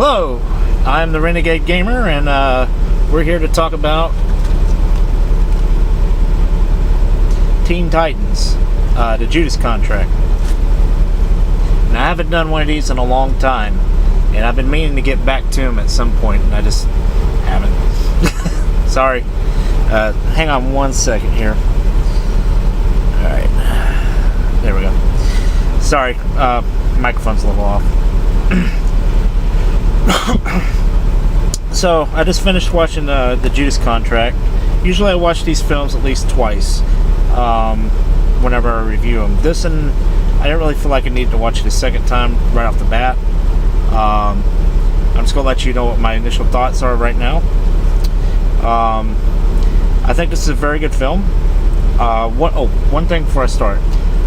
Hello, I'm the Renegade Gamer, and we're here to talk about Teen Titans, the Judas contract. Now, I haven't done one of these in a long time, and I've been meaning to get back to them at some point, and I just haven't. Sorry. Hang on one second here. Alright. There we go. Sorry, microphone's a little off. So, I just finished watching the Judas contract. Usually I watch these films at least twice whenever I review them. This one, I didn't really feel like I needed to watch it a second time right off the bat. I'm just going to let you know what my initial thoughts are right now. I think this is a very good film. One thing before I start.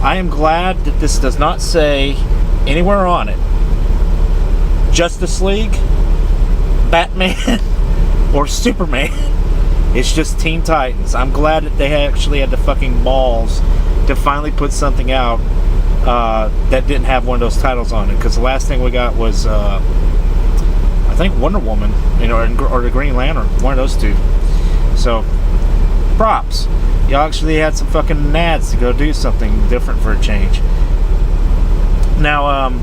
I am glad that this does not say anywhere on it Justice League, Batman, or Superman. It's just Teen Titans. I'm glad that they actually had the fucking balls to finally put something out that didn't have one of those titles on it. Because the last thing we got was, I think, Wonder Woman, or the Green Lantern, one of those two. So, props. Y'all actually had some fucking nads to go do something different for a change. Now,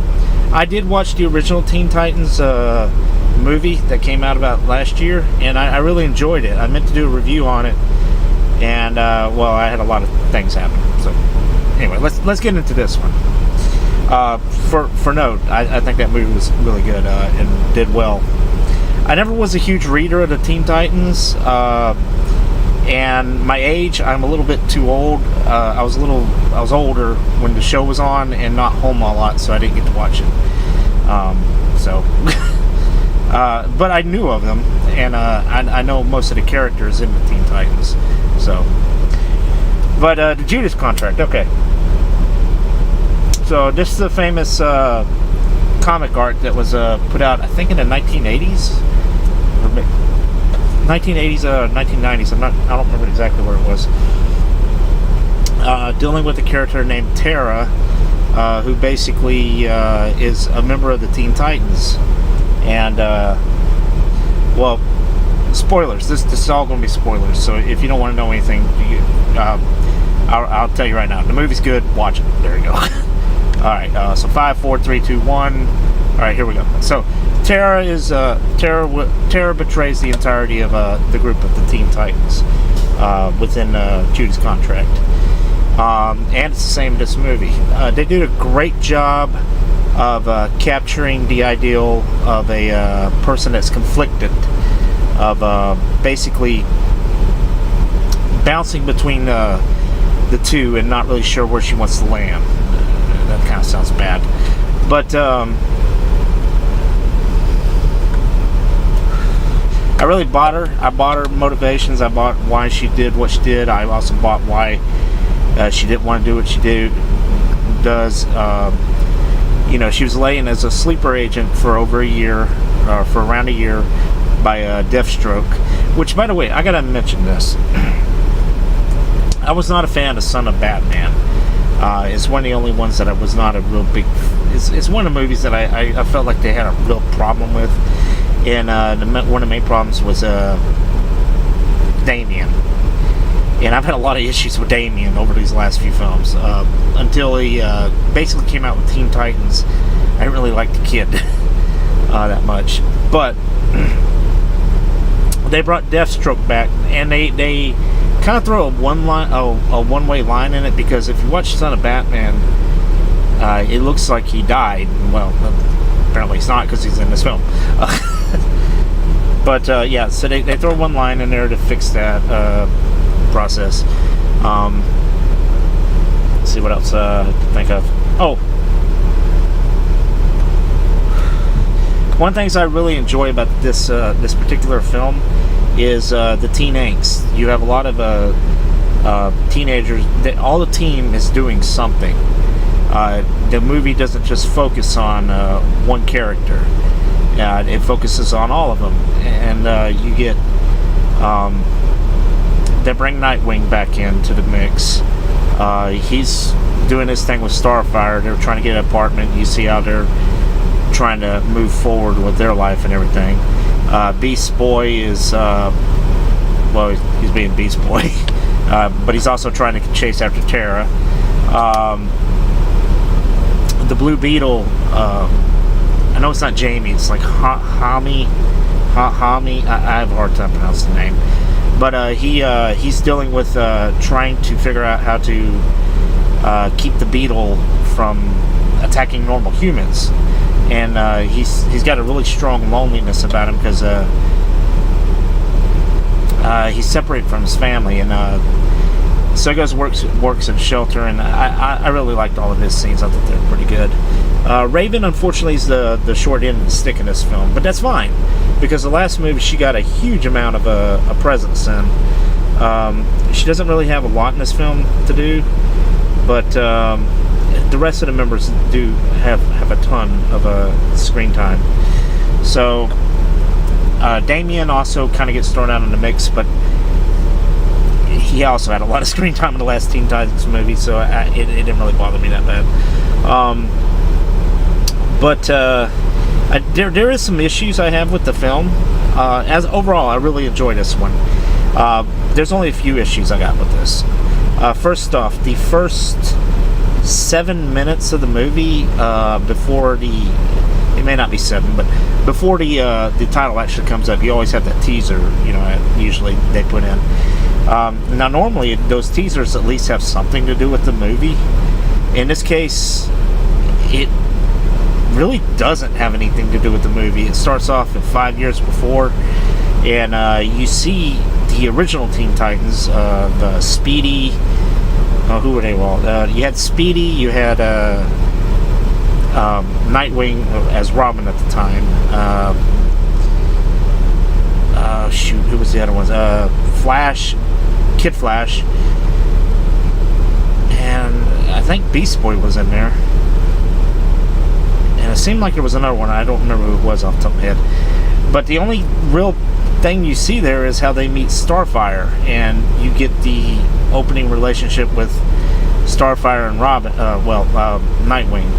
I did watch the original Teen Titans movie that came out about last year, and I really enjoyed it. I meant to do a review on it, and well, I had a lot of things happen. So anyway, let's get into this one. For note, I think that movie was really good and did well. I never was a huge reader of the Teen Titans, and my age, I'm a little bit too old. I was older when the show was on and not home a lot, so I didn't get to watch it. But I knew of them, and I know most of the characters in the Teen Titans. So, but the Judas contract, okay. So this is a famous comic art that was put out, I think, in the 1980s. 1980s, 1990s. I don't remember exactly where it was. Dealing with a character named Tara, who basically is a member of the Teen Titans. And well, spoilers. This is all going to be spoilers. So if you don't want to know anything, I'll tell you right now. The movie's good. Watch it. There you go. All right. So 5, 4, 3, 2, 1. All right. Here we go. So Tara betrays the entirety of the group of the Teen Titans within Judas contract, and it's the same in this movie. They did a great job of capturing the ideal of a person that's conflicted, of basically bouncing between the two and not really sure where she wants to land. That kind of sounds bad, but I really bought her. I bought her motivations. I bought why she did what she did. I also bought why she didn't want to do what she does. She was laying as a sleeper agent for over a year, for around a year, by Deathstroke. Which, by the way, I gotta mention this. I was not a fan of Son of Batman. It's one of the only ones that I was not a real big. It's one of the movies that I felt like they had a real problem with. And one of the main problems was Damian. And I've had a lot of issues with Damian over these last few films. Until he basically came out with Teen Titans. I didn't really like the kid that much. But they brought Deathstroke back, and they kind of throw a one-way line in it, because if you watch Son of Batman, it looks like he died. Well, apparently he's not, because he's in this film. But yeah, so they throw one line in there to fix that process. Let's see what else to think of. Oh, one of the things I really enjoy about this particular film is the teen angst. You have a lot of teenagers. All the team is doing something. The movie doesn't just focus on one character. It focuses on all of them, and you get they bring Nightwing back into the mix. He's doing his thing with Starfire. They're trying to get an apartment. You see how they're trying to move forward with their life and everything. Beast Boy is, well, he's being Beast Boy, but he's also trying to chase after Tara. The Blue Beetle, I know it's not Jamie, it's like Hami. I have a hard time pronouncing the name. But he's dealing with trying to figure out how to keep the beetle from attacking normal humans. And he's got a really strong loneliness about him because he's separated from his family. And so he goes works in a shelter. And I really liked all of his scenes. I thought they were pretty good. Raven, unfortunately, is the short end of the stick in this film. But that's fine, because the last movie she got a huge amount of a presence in. She doesn't really have a lot in this film to do, but the rest of the members do have a ton of screen time. So Damien also kind of gets thrown out in the mix, but he also had a lot of screen time in the last Teen Titans movie, so it didn't really bother me that bad. But there is some issues I have with the film. As overall, I really enjoy this one. There's only a few issues I got with this. First off, the first 7 minutes of the movie, before it may not be 7, but before the title actually comes up, you always have that teaser, usually they put in. Now normally those teasers at least have something to do with the movie. In this case, it really doesn't have anything to do with the movie. It starts off at 5 years before, and you see the original Teen Titans, the Speedy. Who were they all? You had Speedy, you had Nightwing as Robin at the time. Shoot, who was the other ones? Flash, Kid Flash, and I think Beast Boy was in there. And it seemed like there was another one. I don't remember who it was off the top of my head. But the only real thing you see there is how they meet Starfire, and you get the opening relationship with Starfire and Robin. Nightwing.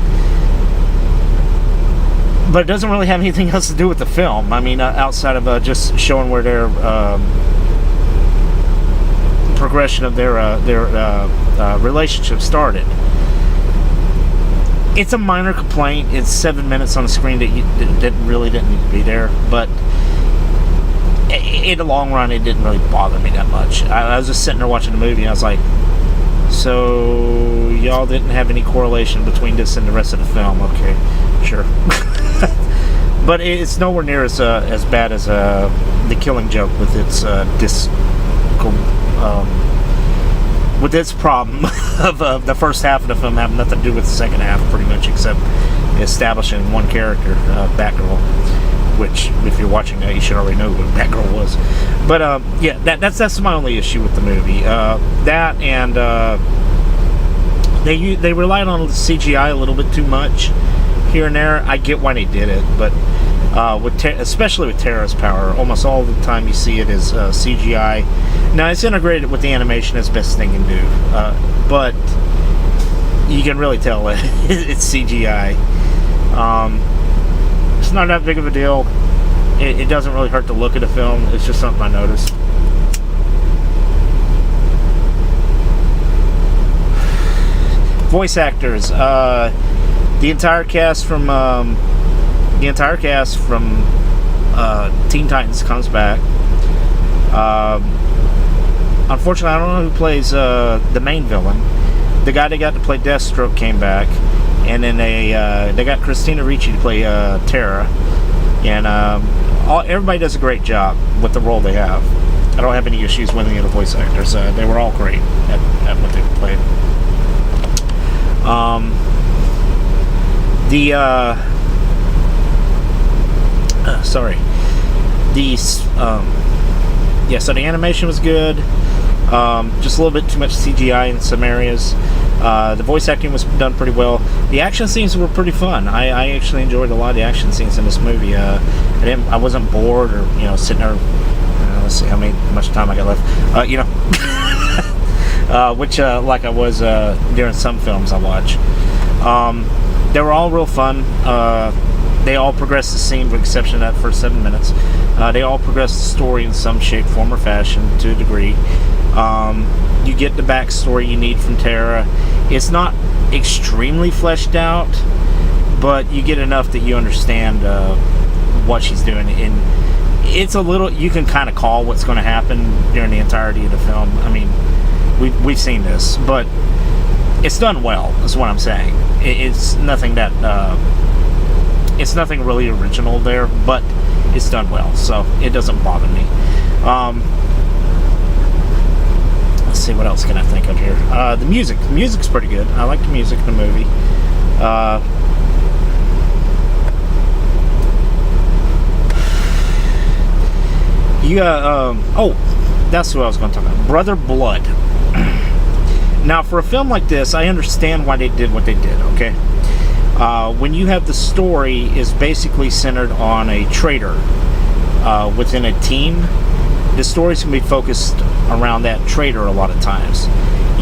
But it doesn't really have anything else to do with the film. I mean, outside of just showing where their progression of their relationship started. It's a minor complaint. It's 7 minutes on the screen that really didn't need to be there. But in the long run, it didn't really bother me that much. I was just sitting there watching the movie, and I was like, so y'all didn't have any correlation between this and the rest of the film? Okay, sure. But it's nowhere near as bad as The Killing Joke with its with its problem of the first half of the film having nothing to do with the second half, pretty much, except establishing one character, Batgirl. Which, if you're watching that, you should already know what Batgirl was. But yeah, that's my only issue with the movie. That and they relied on CGI a little bit too much here and there. I get why they did it, but especially with Tara's power, almost all the time you see it is CGI. Now it's integrated with the animation as best they can do, but you can really tell it's CGI. It's not that big of a deal. It doesn't really hurt to look at a film. It's just something I noticed. Voice actors. The entire cast from Teen Titans comes back. Unfortunately, I don't know who plays the main villain. The guy that got to play Deathstroke came back, and then they got Christina Ricci to play Tara, and everybody does a great job with the role they have. I don't have any issues with any of the voice actors. They were all great at what they played. So the animation was good. Just a little bit too much CGI in some areas. The voice acting was done pretty well. The action scenes were pretty fun. I actually enjoyed a lot of the action scenes in this movie. I wasn't bored or sitting there. Let's see how much time I got left. Which like I was during some films I watch. They were all real fun. They all progress the scene, with the exception of that first 7 minutes. They all progress the story in some shape, form, or fashion to a degree. You get the backstory you need from Tara. It's not extremely fleshed out, but you get enough that you understand what she's doing. And it's a little, you can kind of call what's going to happen during the entirety of the film. I mean, we've seen this, but it's done well, is what I'm saying. It's nothing that, it's nothing really original there, but it's done well, so it doesn't bother me. Let's see, what else can I think of here? The music's pretty good. I like the music in the movie. You got, oh, that's what I was going to talk about. Brother Blood. Now, for a film like this, I understand why they did what they did, okay? When you have the story is basically centered on a traitor within a team, the stories can be focused around that traitor a lot of times.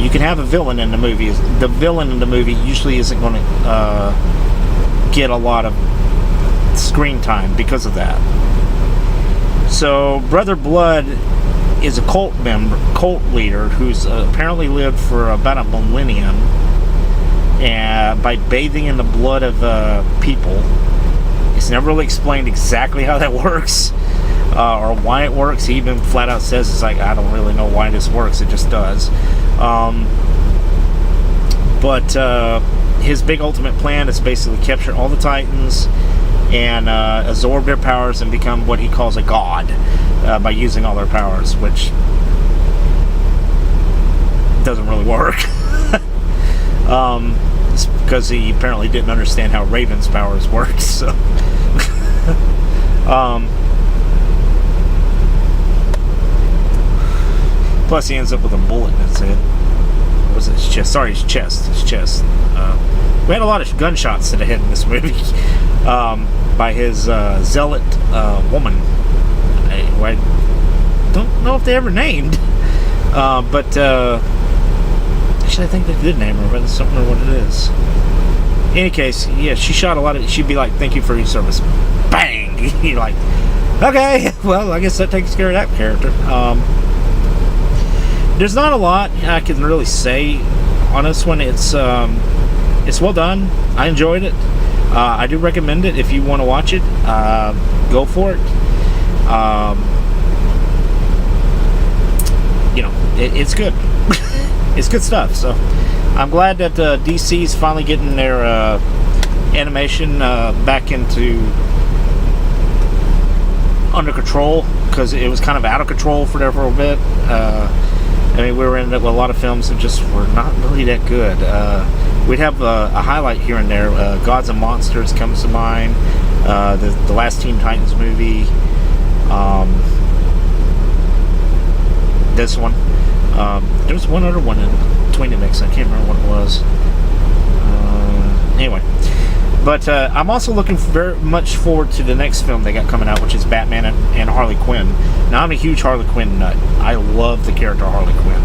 You can have a villain in the movie. The villain in the movie usually isn't going to get a lot of screen time because of that. So, Brother Blood is a cult leader who's apparently lived for about a millennium, and by bathing in the blood of people. It's never really explained exactly how that works or why it works. He even flat out says, it's like, I don't really know why this works, it just does. But his big ultimate plan is basically capture all the Titans and absorb their powers and become what he calls a god by using all their powers, which doesn't really work. It's because he apparently didn't understand how Raven's powers worked, so plus he ends up with a bullet in his head. What was it? His chest. Sorry, his chest. We had a lot of gunshots to the head in this movie by his zealot woman. I don't know if they ever named, but actually I think they did name her, but I don't know what it is. In any case, yeah, she shot a lot of. She'd be like, "Thank you for your service." Bang! You're like, okay, well, I guess that takes care of that character. There's not a lot I can really say on this one. It's well done. I enjoyed it. I do recommend it if you want to watch it. Go for it. You know, it's good. It's good stuff. So I'm glad that DC's finally getting their animation back into under control, because it was kind of out of control for there for a bit. I mean, we were in with a lot of films that just were not really that good. We'd have a highlight here and there. Gods and Monsters comes to mind. The last Teen Titans movie. This one. There was one other one in between the mix. I can't remember what it was. Anyway. But I'm also looking very much forward to the next film they got coming out, which is Batman and Harley Quinn. Now, I'm a huge Harley Quinn nut. I love the character of Harley Quinn.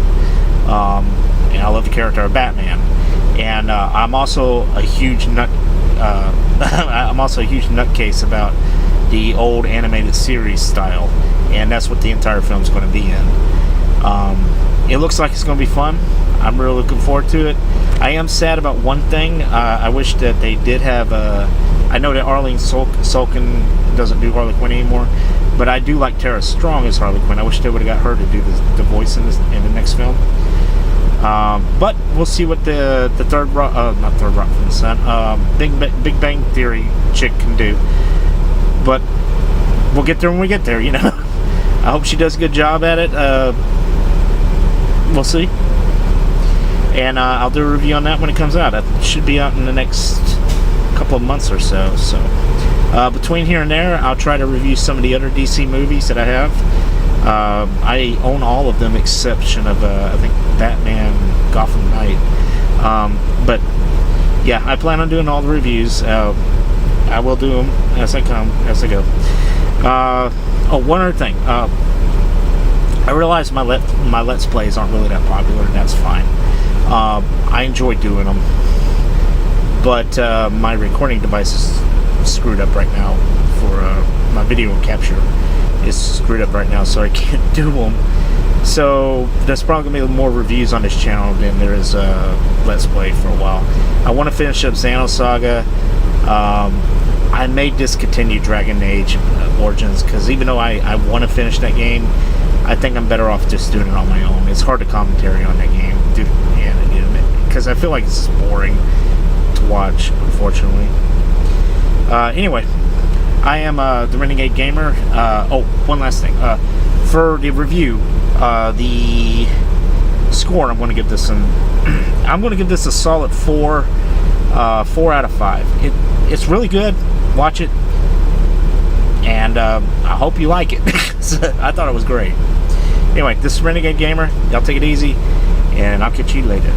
And I love the character of Batman. And I'm also a huge nutcase about the old animated series style. And that's what the entire film's going to be in. It looks like it's going to be fun. I'm really looking forward to it. I am sad about one thing. I wish that they did have I know that Arlene Sulkin doesn't do Harley Quinn anymore, but I do like Tara Strong as Harley Quinn. I wish they would have got her to do the voice in the next film. But we'll see what the not Third Rock from the Sun, Big Bang Theory chick can do. But we'll get there when we get there, you know. I hope she does a good job at it. We'll see. And I'll do a review on that when it comes out. It should be out in the next couple of months or so. So between here and there, I'll try to review some of the other DC movies that I have. I own all of them, exception of I think Batman, Gotham Knight. But yeah, I plan on doing all the reviews. I will do them as I go. One other thing. I realize my Let's Plays aren't really that popular, and that's fine. I enjoy doing them, but my recording device is screwed up right now for my video capture is screwed up right now, so I can't do them. So there's probably gonna be more reviews on this channel than there is Let's Play for a while. I want to finish up Xenosaga. I may discontinue Dragon Age Origins because even though I want to finish that game, I think I'm better off just doing it on my own. It's hard to commentary on that game, dude. Yeah, because I feel like it's boring to watch, unfortunately. Anyway, I am the Renegade Gamer. Oh, one last thing. For the review, the score, I'm going to give this I'm going to give this a solid 4 out of 5. It's really good. Watch it, and I hope you like it. I thought it was great. Anyway, this is Renegade Gamer. Y'all take it easy, and I'll catch you later.